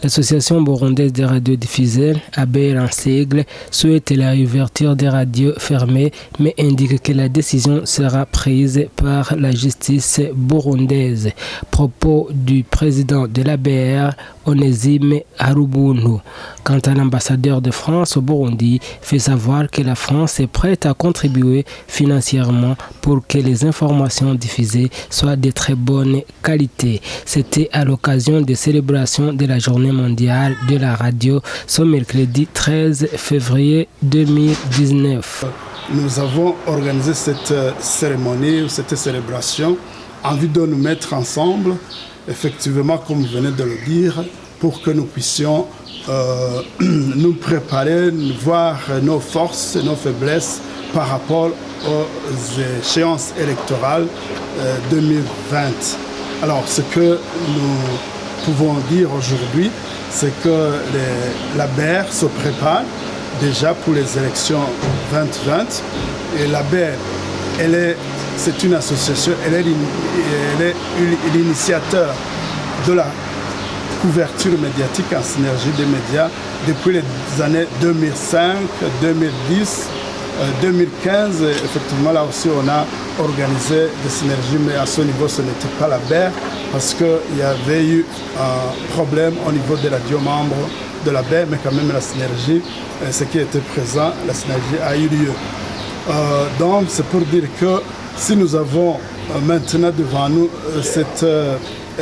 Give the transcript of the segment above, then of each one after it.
L'Association burundaise des radiodiffuseurs, ABR en sigle, souhaite la réouverture des radios fermées, mais indique que la décision sera prise par la justice burundaise. Propos du président de l'ABR, Onésime Harubuntu. Quant à l'ambassadeur de France au Burundi, fait savoir que la France est prête à contribuer financièrement pour que les informations diffusées soient de très bonne qualité. C'était à l'occasion des célébrations de la Journée mondiale de la radio ce mercredi 13 février 2019. Nous avons organisé cette cérémonie, cette célébration en vue de nous mettre ensemble, effectivement, comme vous venez de le dire, pour que nous puissions nous préparer, voir nos forces et nos faiblesses par rapport aux échéances électorales 2020. Alors, ce que nous pouvons dire aujourd'hui, c'est que l'ABR se prépare déjà pour les élections 2020. Et l'ABR, c'est une association, elle est l'initiateur de la couverture médiatique en synergie des médias depuis les années 2005, 2010, 2015. Effectivement, là aussi, on a organisé des synergies, mais à ce niveau, ce n'était pas l'ABR parce qu'il y avait eu un problème au niveau des radios membres de l'ABR, mais quand même la synergie, ce qui était présent, la synergie a eu lieu. Donc, c'est pour dire que si nous avons maintenant devant nous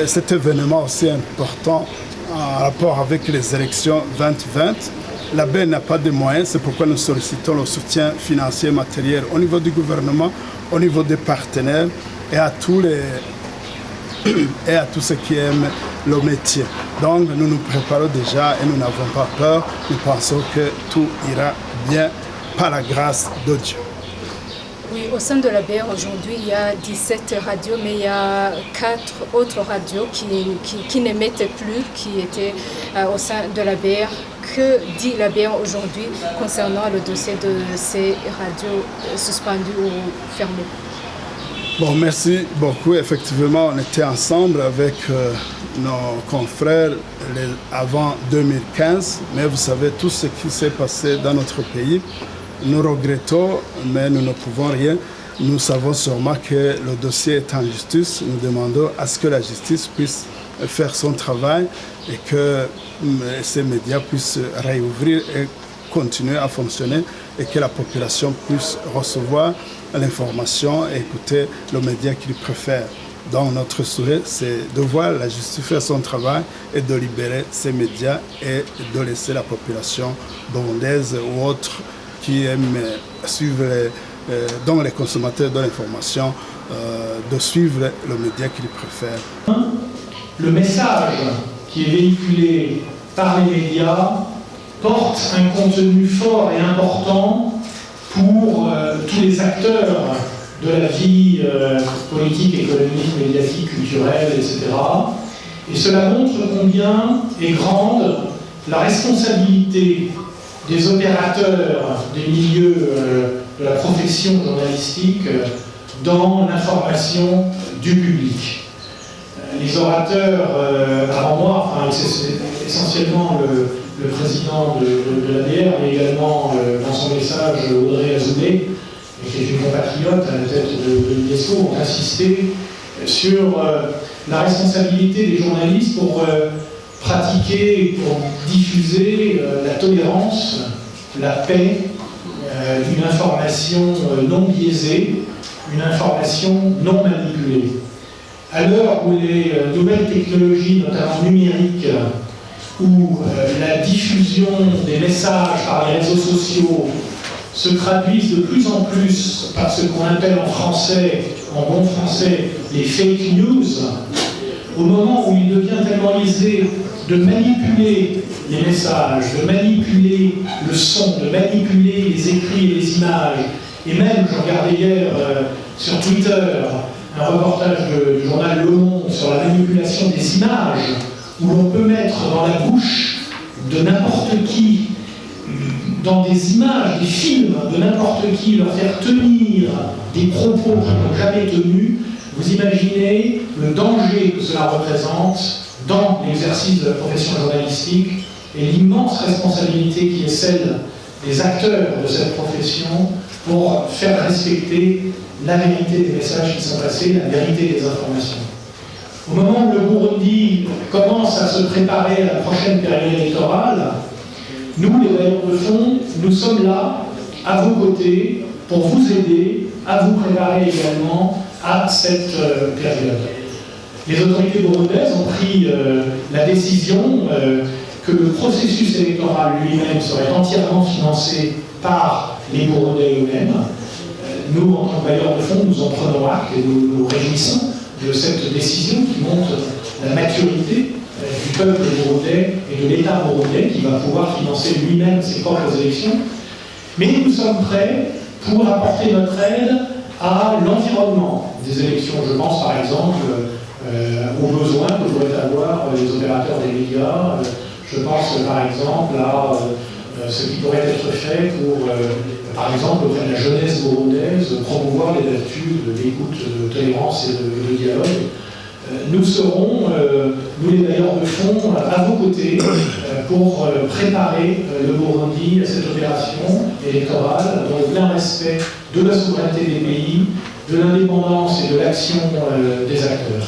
cet événement aussi important en rapport avec les élections 2020, l'ABR n'a pas de moyens, c'est pourquoi nous sollicitons le soutien financier et matériel au niveau du gouvernement, au niveau des partenaires et à tous ceux qui aiment le métier. Donc nous nous préparons déjà et nous n'avons pas peur, nous pensons que tout ira bien par la grâce de Dieu. Oui, au sein de l'ABR aujourd'hui, il y a 17 radios, mais il y a 4 autres radios qui n'émettent plus, qui étaient au sein de l'ABR. Que dit l'ABR aujourd'hui concernant le dossier de ces radios suspendues ou fermées? Bon, merci beaucoup. Effectivement, on était ensemble avec nos confrères avant 2015, mais vous savez tout ce qui s'est passé dans notre pays. Nous regrettons, mais nous ne pouvons rien. Nous savons sûrement que le dossier est en justice. Nous demandons à ce que la justice puisse faire son travail et que ces médias puissent réouvrir et continuer à fonctionner et que la population puisse recevoir l'information et écouter le média qu'ils préfèrent. Donc notre souhait, c'est de voir la justice faire son travail et de libérer ces médias et de laisser la population burundaise ou autres qui aiment suivre, dont les consommateurs de l'information, de suivre le média qu'ils préfèrent. Le message qui est véhiculé par les médias porte un contenu fort et important pour tous les acteurs de la vie politique, économique, médiatique, culturelle, etc. Et cela montre combien est grande la responsabilité des opérateurs des milieux de la profession journalistique dans l'information du public. Les orateurs avant moi, enfin, c'est essentiellement le président de l'ABR, mais également dans son message Audrey Azoulay, qui est une compatriote à la tête de l'UNESCO, ont insisté sur la responsabilité des journalistes pour pratiquer, pour diffuser la tolérance, la paix, une information non biaisée, une information non manipulée. À l'heure où les nouvelles technologies, notamment numériques, où la diffusion des messages par les réseaux sociaux se traduisent de plus en plus par ce qu'on appelle en français, en bon français, les fake news, au moment où il devient tellement aisé de manipuler les messages, de manipuler le son, de manipuler les écrits et les images, et même, je regardais hier sur Twitter un reportage du journal Le Monde sur la manipulation des images, où l'on peut mettre dans la bouche de n'importe qui, dans des images, des films de n'importe qui, leur faire tenir des propos qu'ils n'ont jamais tenus. Vous imaginez le danger que cela représente dans l'exercice de la profession journalistique et l'immense responsabilité qui est celle des acteurs de cette profession pour faire respecter la vérité des messages qui sont passés, la vérité des informations. Au moment où le Burundi commence à se préparer à la prochaine période électorale, nous, les bailleurs de fonds, nous sommes là, à vos côtés, pour vous aider à vous préparer également à cette période. Les autorités burundaises ont pris la décision que le processus électoral lui-même serait entièrement financé par les Burundais eux-mêmes. Nous, en tant que bailleurs de fonds, nous en prenons acte et nous nous réjouissons de cette décision qui montre la maturité du peuple burundais et de l'État burundais qui va pouvoir financer lui-même ses propres élections. Mais nous sommes prêts pour apporter notre aide à l'environnement des élections. Je pense par exemple aux besoins que pourraient avoir les opérateurs des médias. Je pense par exemple à ce qui pourrait être fait pour, par exemple, auprès de la jeunesse burundaise, promouvoir les vertus de l'écoute, de tolérance et de dialogue. Nous serons, nous les bailleurs de fonds, à vos côtés pour préparer le Burundi à cette opération électorale dans le plein respect de la souveraineté des pays, de l'indépendance et de l'action des acteurs.